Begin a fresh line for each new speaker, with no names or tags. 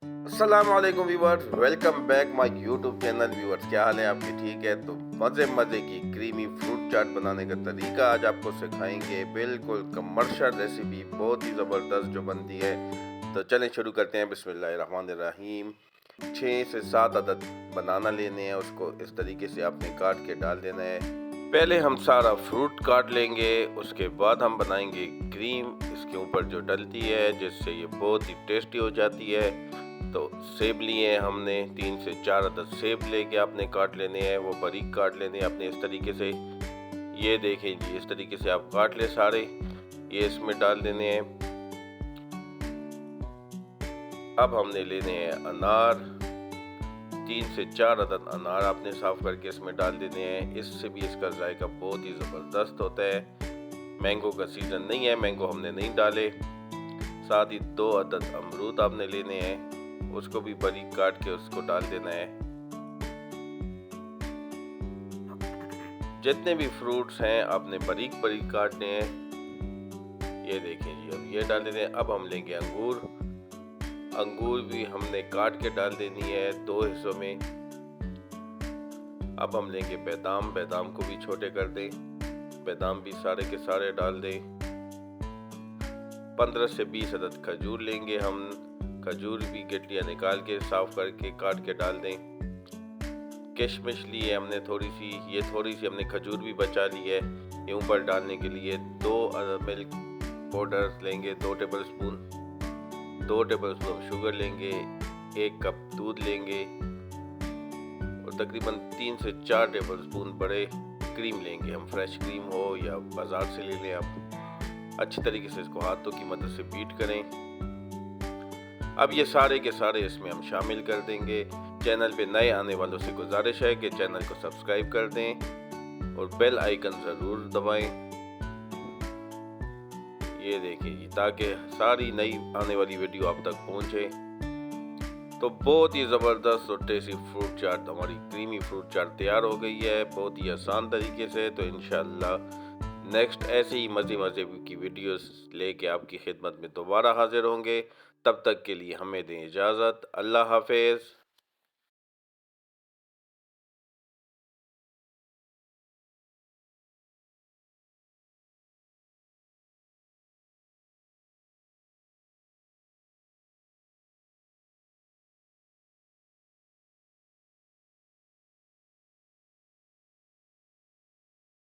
अस्सलाम वालेकुम viewers, welcome back my YouTube channel. Viewers, क्या हाल है आपके? ठीक है। तो मज़े मज़े की क्रीमी फ्रूट चाट बनाने का तरीका आज आपको सिखाएंगे। बिल्कुल कमर्शियल रेसिपी, बहुत ही ज़बरदस्त जो बनती है। तो चलें शुरू करते हैं। बिस्मिल्लाहिर्रहमानिर्रहीम। 6 से 7 अदद बनाना लेने हैं, उसको इस तरीके से आपने काट के डाल देना है। पहले हम सारा फ्रूट काट लेंगे, उसके बाद हम बनाएंगे क्रीम इसके ऊपर जो डलती है, जिससे ये बहुत ही टेस्टी हो जाती है। तो सेब लिए हैं हमने, 3 से 4 अदद सेब लेके आपने काट लेने हैं, वो बारीक काट लेने हैं अपने इस तरीके से। ये देखें जी, इस तरीके से आप काट ले सारे, ये इसमें डाल देने हैं। अब हमने लेने हैं अनार, 3 से 4 अदद अनार आपने साफ करके इसमें डाल देने हैं। इससे भी इसका जायका बहुत ही ज़बरदस्त होता है। मैंगो का सीज़न नहीं है, मैंगो हमने नहीं डाले। साथ ही 2 अदद अमरूद आपने लेने हैं, उसको भी बारीक काट के उसको डाल देना है। जितने भी फ्रूट्स हैं आपने बारीक बारीक काटने हैं। ये देखें जी, अब ये डाल देने हैं। अब हम लेंगे अंगूर, अंगूर भी हमने काट के डाल देनी है 2 हिस्सों में। अब हम लेंगे बादाम, बादाम को भी छोटे कर दें, बादाम भी सारे के सारे डाल दें। 15 से 20 अदद खजूर लेंगे हम, खजूर भी गठलियाँ निकाल के साफ करके काट के डाल दें। किशमिश ली है हमने थोड़ी सी, ये थोड़ी सी हमने खजूर भी बचा ली है ये ऊपर डालने के लिए। 2 मिल्क पाउडर लेंगे, 2 table spoon, 2 table spoon sugar लेंगे, 1 कप दूध लेंगे और तकरीबन 3 से 4 टेबल स्पून बड़े क्रीम लेंगे हम। फ्रेश क्रीम हो या बाज़ार से ले लें आप। अच्छी तरीके से इसको हाथों की मदद से बीट करें। अब ये सारे के सारे इसमें हम शामिल कर देंगे। चैनल पे नए आने वालों से गुजारिश है कि चैनल को सब्सक्राइब कर दें और बेल आइकन ज़रूर दबाएं। ये देखिए जी, ताकि सारी नई आने वाली वीडियो आप तक पहुंचे। तो बहुत ही ज़बरदस्त और टेस्टी फ्रूट चाट, हमारी क्रीमी फ्रूट चाट तैयार हो गई है, बहुत ही आसान तरीके से। तो इंशाल्लाह नेक्स्ट ऐसे ही मज़े मज़े की वीडियोस लेके आपकी खिदमत में दोबारा हाजिर होंगे। तब तक के लिए हमें दें इजाज़त। अल्लाह हाफिज़।